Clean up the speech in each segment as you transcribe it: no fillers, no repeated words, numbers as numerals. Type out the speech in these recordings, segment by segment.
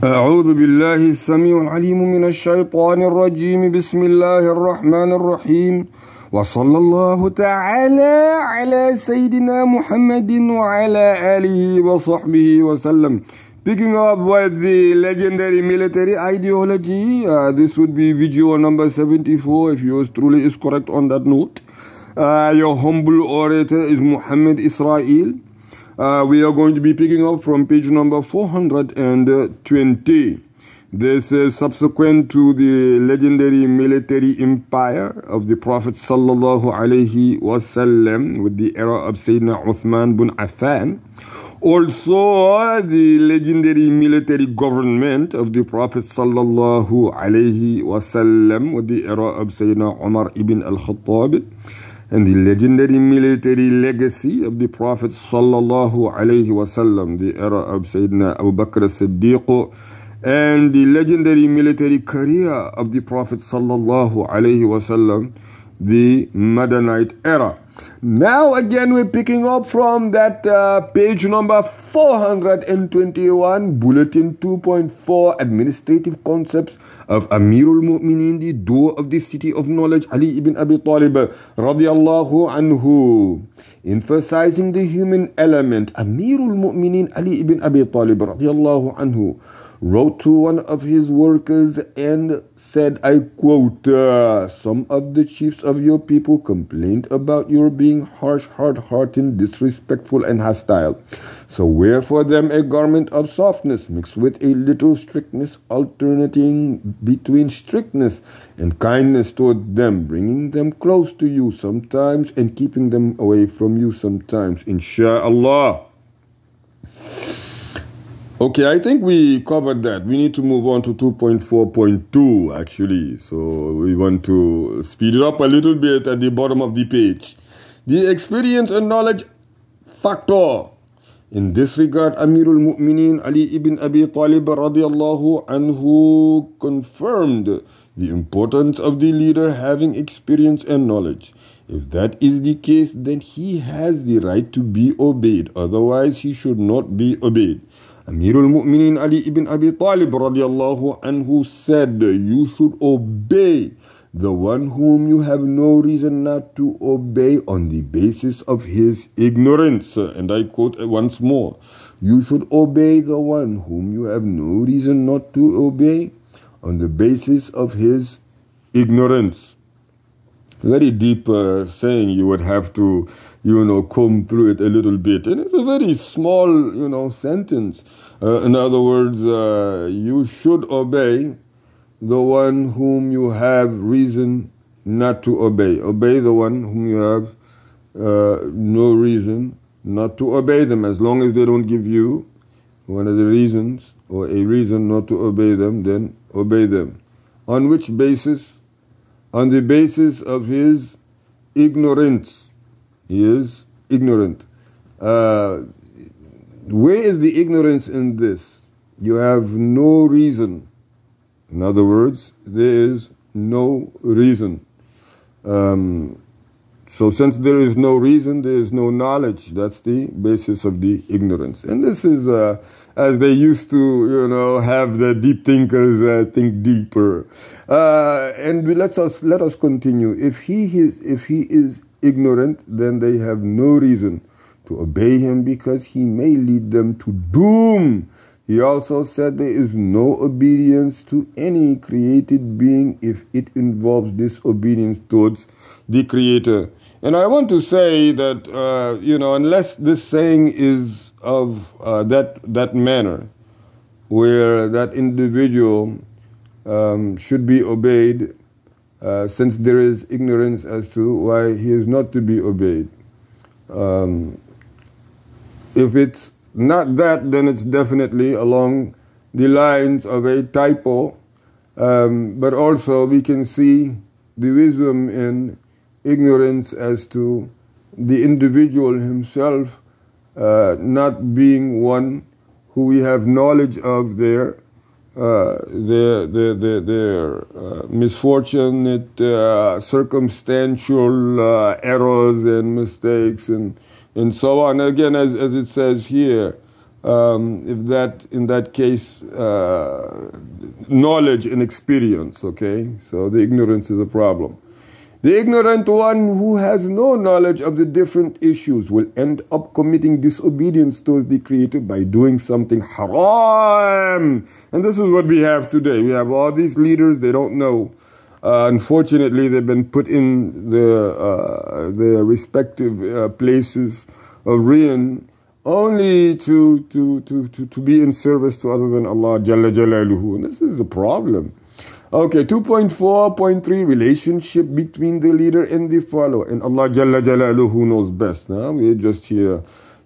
أعوذ بالله السميع العليم من الشيطان الرجيم بسم الله الرحمن الرحيم وصلى الله تعالى على سيدنا محمد وعلى آله وصحبه وسلم. Picking up with the legendary military ideology, this would be video number 74 if yours truly is correct on that note. Your humble orator is Muhammad Israel. We are going to be picking up from page number 420. This is subsequent to the legendary military empire of the Prophet sallallahu alaihi wasallam with the era of Sayyidina Uthman bin Affan. Also, the legendary military government of the Prophet sallallahu alaihi wasallam with the era of Sayyidina Umar ibn al-Khattab. And the legendary military legacy of the Prophet sallallahu alaihi wasallam, the era of Sayyidina Abu Bakr as-Siddiq, and the legendary military career of the Prophet sallallahu alaihi wasallam, the Madanite era. Now again we're picking up from that page number 421, bulletin 2.4, administrative concepts of Amirul Mu'minin, the door of the city of knowledge, Ali ibn Abi Talib radiyallahu anhu. Emphasizing the human element, Amirul Mu'minin Ali ibn Abi Talib radiyallahu anhu wrote to one of his workers and said, I quote, some of the chiefs of your people complained about your being harsh, hard-hearted, disrespectful, and hostile. So wear for them a garment of softness mixed with a little strictness, alternating between strictness and kindness toward them, bringing them close to you sometimes and keeping them away from you sometimes, insha'Allah. Okay, I think we covered that. We need to move on to 2.4.2 actually. So we want to speed it up a little bit at the bottom of the page. The experience and knowledge factor. In this regard, Amirul Mu'minin Ali ibn Abi Talib radiyallahu anhu confirmed the importance of the leader having experience and knowledge. If that is the case, then he has the right to be obeyed. Otherwise, he should not be obeyed. Amirul Mu'minin Ali ibn Abi Talib radiyallahu anhu said, you should obey the one whom you have no reason not to obey on the basis of his ignorance. And I quote once more, you should obey the one whom you have no reason not to obey on the basis of his ignorance. Very deep saying. You would have to, comb through it a little bit. And it's a very small, sentence. In other words, you should obey the one whom you have reason not to obey. Obey the one whom you have no reason not to obey them. As long as they don't give you one of the reasons or a reason not to obey them, then obey them. On which basis? On the basis of his ignorance. He is ignorant. Where is the ignorance in this? You have no reason. In other words, there is no reason. So since there is no reason, there is no knowledge. That's the basis of the ignorance. And this is, as they used to, have the deep thinkers think deeper. And let us continue. If he is ignorant, then they have no reason to obey him because he may lead them to doom. He also said there is no obedience to any created being if it involves disobedience towards the Creator. And I want to say that, unless this saying is of that manner, where that individual should be obeyed, since there is ignorance as to why he is not to be obeyed. If it's not that, then it's definitely along the lines of a typo, but also we can see the wisdom in ignorance as to the individual himself not being one who we have knowledge of their misfortunate circumstantial errors and mistakes and so on. Again, as it says here, if that, in that case, knowledge and experience, okay? So the ignorance is a problem. The ignorant one who has no knowledge of the different issues will end up committing disobedience towards the Creator by doing something haram. And this is what we have today. We have all these leaders, they don't know. Unfortunately, they've been put in their respective places of reign only to be in service to other than Allah Jalla Jalaluhu. And this is a problem. Okay, 2.4.3, relationship between the leader and the follower. And Allah Jalla Jalaluhu knows best. We're just here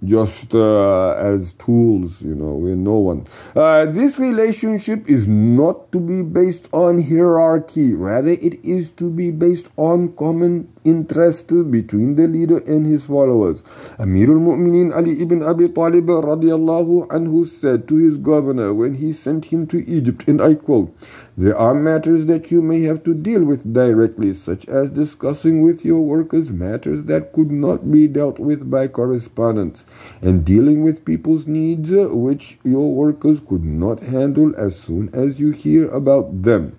as tools, we're no one. This relationship is not to be based on hierarchy. Rather, it is to be based on common interest between the leader and his followers. Amirul Mu'mineen Ali ibn Abi Talib radiallahu anhu said to his governor when he sent him to Egypt, and I quote, "There are matters that you may have to deal with directly, such as discussing with your workers matters that could not be dealt with by correspondence, and dealing with people's needs which your workers could not handle as soon as you hear about them."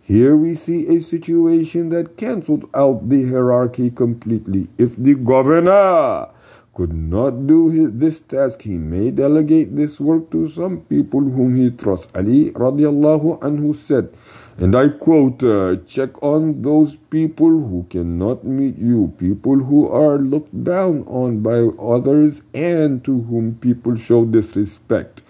Here we see a situation that cancelled out the hierarchy completely. If the governor could not do this task, he may delegate this work to some people whom he trusts. Ali radiallahu anhu said, and I quote, "Check on those people who cannot meet you, people who are looked down on by others and to whom people show disrespect.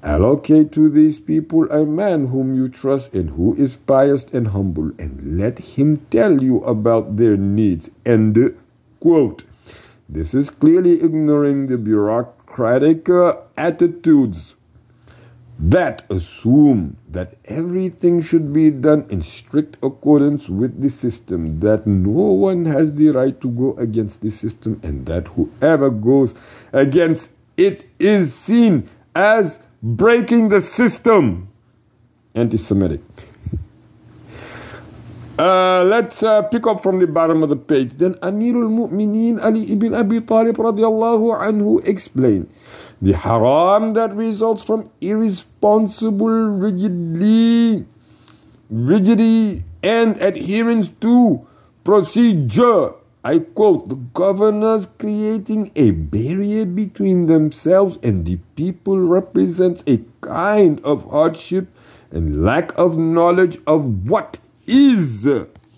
Allocate to these people a man whom you trust and who is pious and humble, and let him tell you about their needs." End quote. This is clearly ignoring the bureaucratic attitudes that assume that everything should be done in strict accordance with the system, that no one has the right to go against the system, and that whoever goes against it is seen as breaking the system. Anti-Semitic. Let's pick up from the bottom of the page. Then Amirul Mu'mineen Ali ibn Abi Talib radiallahu anhu explained the haram that results from irresponsible rigidity and adherence to procedure. I quote, "The governors creating a barrier between themselves and the people represents a kind of hardship and lack of knowledge of what is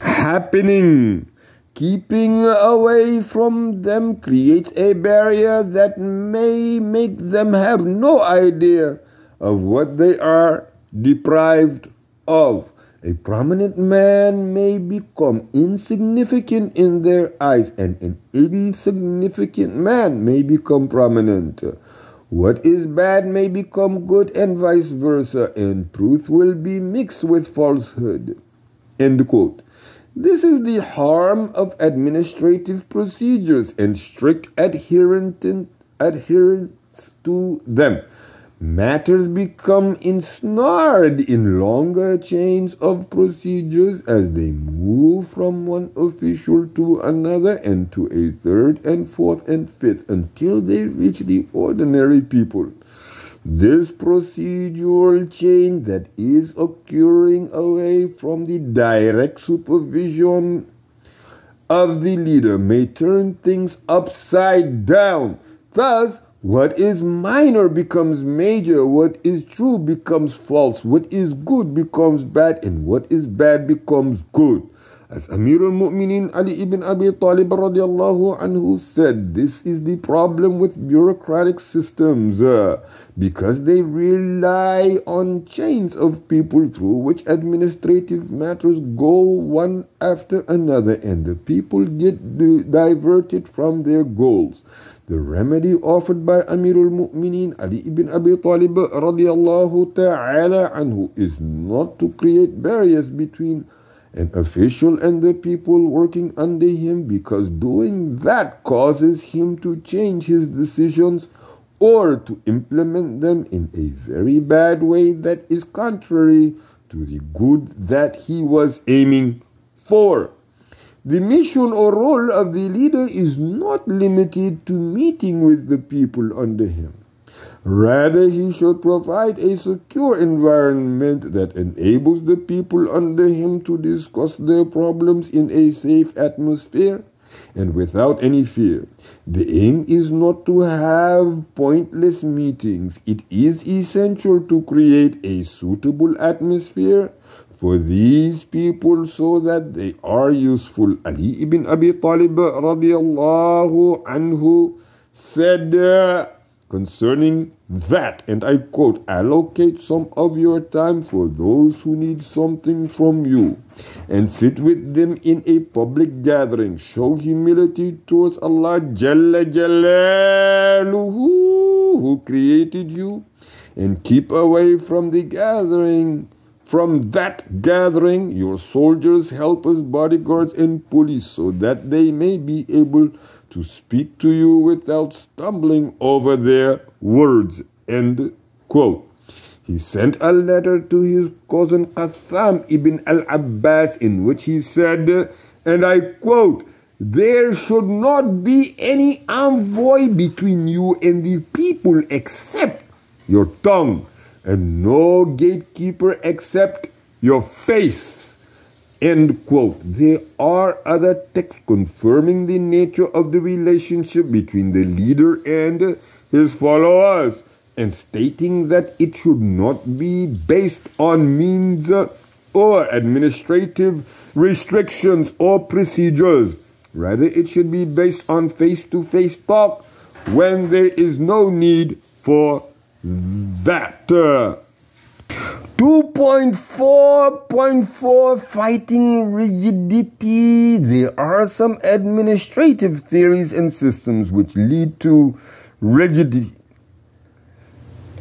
happening. Keeping away from them creates a barrier that may make them have no idea of what they are deprived of. A prominent man may become insignificant in their eyes, and an insignificant man may become prominent. What is bad may become good, and vice versa, and truth will be mixed with falsehood." End quote. This is the harm of administrative procedures and strict adherence to them. Matters become ensnared in longer chains of procedures as they move from one official to another and to a third and fourth and fifth until they reach the ordinary people. This procedural change that is occurring away from the direct supervision of the leader may turn things upside down. Thus, what is minor becomes major, what is true becomes false, what is good becomes bad, and what is bad becomes good. As Amirul Mu'mineen Ali ibn Abi Talib radiallahu anhu said, this is the problem with bureaucratic systems because they rely on chains of people through which administrative matters go one after another, and the people get diverted from their goals. The remedy offered by Amirul Mu'mineen Ali ibn Abi Talib radiallahu ta'ala anhu is not to create barriers between an official and the people working under him, because doing that causes him to change his decisions or to implement them in a very bad way that is contrary to the good that he was aiming for. The mission or role of the leader is not limited to meeting with the people under him. Rather, he should provide a secure environment that enables the people under him to discuss their problems in a safe atmosphere and without any fear. The aim is not to have pointless meetings. It is essential to create a suitable atmosphere for these people so that they are useful. Ali ibn Abi Talib radiallahu anhu said concerning that, and I quote, "Allocate some of your time for those who need something from you, and sit with them in a public gathering. Show humility towards Allah Jalla Jalaluhu, who created you, and keep away from the gathering. From that gathering, your soldiers, helpers, bodyguards, and police, so that they may be able to speak to you without stumbling over their words." End quote. He sent a letter to his cousin Qatham ibn al-Abbas in which he said, and I quote, "There should not be any envoy between you and the people except your tongue, and no gatekeeper except your face." End quote. There are other texts confirming the nature of the relationship between the leader and his followers, and stating that it should not be based on means or administrative restrictions or procedures. Rather, it should be based on face-to-face talk when there is no need for that. 2.4.4 Fighting rigidity. There are some administrative theories and systems which lead to rigidity,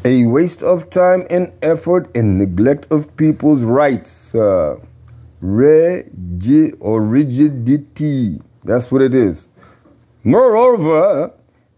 a waste of time and effort and neglect of people's rights. Rigidity. That's what it is. Moreover,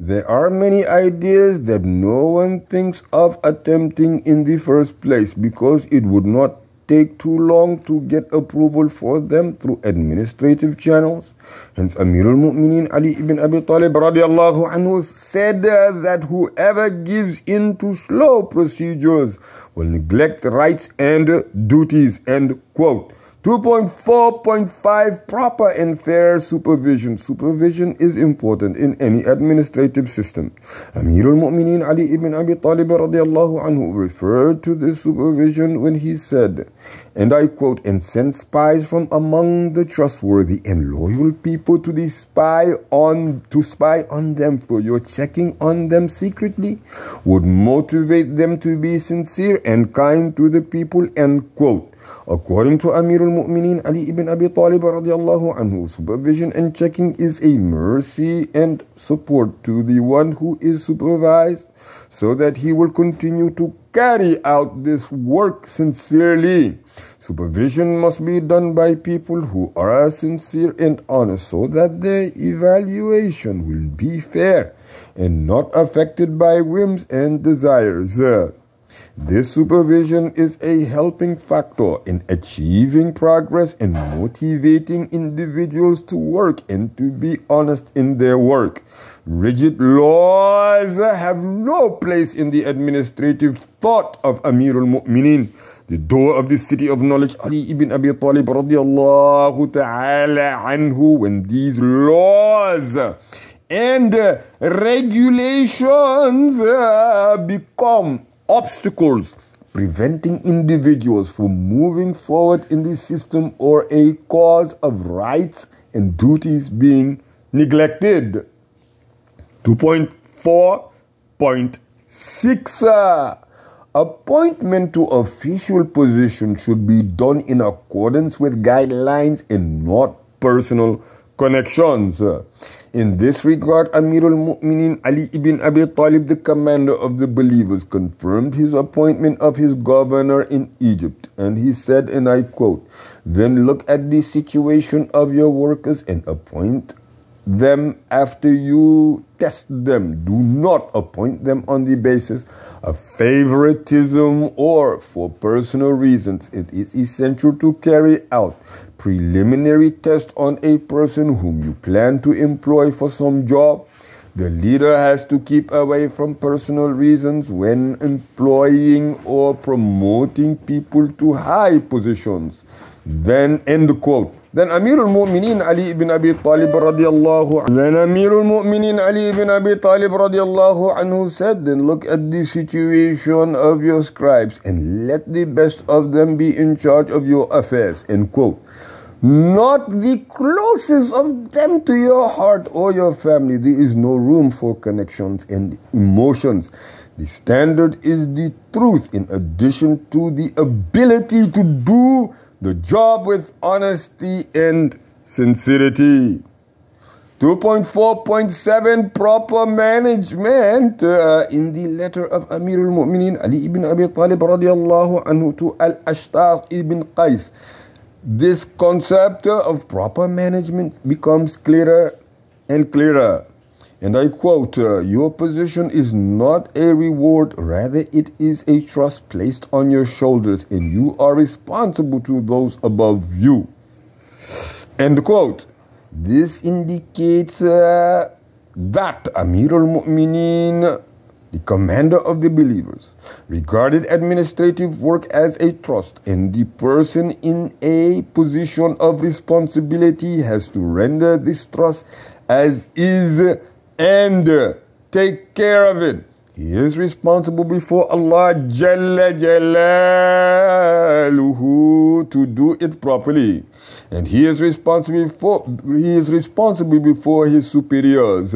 there are many ideas that no one thinks of attempting in the first place because it would not take too long to get approval for them through administrative channels. Hence, Amirul Mu'minin Ali ibn Abi Talib radiallahu anhu said that whoever gives in to slow procedures will neglect rights and duties. End quote. 2.4.5 Proper and fair supervision. Supervision is important in any administrative system. Amirul Mu'minin Ali ibn Abi Talib radiallahu anhu referred to this supervision when he said, and I quote, "And send spies from among the trustworthy and loyal people to spy on them, for your checking on them secretly would motivate them to be sincere and kind to the people." End quote. According to Amirul Mu'minin Ali ibn Abi Talib radiallahu anhu, supervision and checking is a mercy and support to the one who is supervised, so that he will continue to carry out this work sincerely. Supervision must be done by people who are sincere and honest, so that their evaluation will be fair and not affected by whims and desires. This supervision is a helping factor in achieving progress and motivating individuals to work and to be honest in their work. Rigid laws have no place in the administrative thought of Amirul Mu'minin, the door of the city of knowledge, Ali ibn Abi Talib radiallahu ta'ala anhu, when these laws and regulations become obstacles preventing individuals from moving forward in the system, or a cause of rights and duties being neglected. 2.4.6 Appointment to official position should be done in accordance with guidelines and not personal connections. In this regard, Amirul Mu'minin Ali ibn Abi Talib, the commander of the believers, confirmed his appointment of his governor in Egypt. And he said, and I quote, "Then look at the situation of your workers and appoint them after you test them. Do not appoint them on the basis of favoritism or for personal reasons. It is essential to carry out preliminary test on a person whom you plan to employ for some job The leader has to keep away from personal reasons when employing or promoting people to high positions. Then, end quote. Then Amirul Mu'mineen Ali ibn Abi Talib radiallahu anhu said, then look at the situation of your scribes and let the best of them be in charge of your affairs, end quote. Not the closest of them to your heart or your family. There is no room for connections and emotions. The standard is the truth in addition to the ability to do the job with honesty and sincerity. 2.4.7 Proper management in the letter of Amirul Mu'mineen Ali ibn Abi Talib radiallahu anhu to Al-Ashtar ibn Qais. This concept of proper management becomes clearer and clearer. And I quote, your position is not a reward, rather it is a trust placed on your shoulders and you are responsible to those above you. End quote. This indicates that Amirul Mu'mineen, the commander of the believers, regarded administrative work as a trust, and the person in a position of responsibility has to render this trust as is and take care of it. He is responsible before Allah Jalla Jalaluhu to do it properly, and he is responsible before his superiors.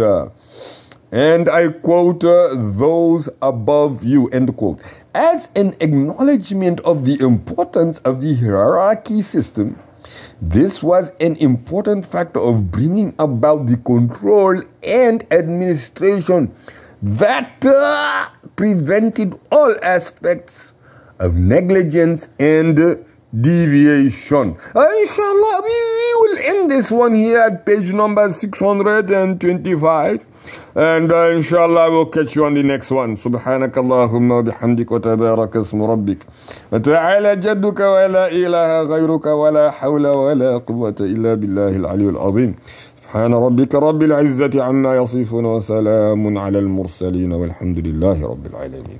And I quote, those above you, end quote. As an acknowledgement of the importance of the hierarchy system, this was an important factor of bringing about the control and administration that prevented all aspects of negligence and deviation. Inshallah, we will end this one here at page number 625. And inshallah we'll catch you on the next one. Subhanakallahumma bihamdik wa tabaraka ismu rabbik wa ta'ala jadduka wa la ilaha ghayruka wa la hawla wa la quwwata illa billahi al-aliyyil azim. Subhana rabbika rabbil izzati amma yasifun wa salamun ala al-mursalin walhamdulillahi rabbil alamin.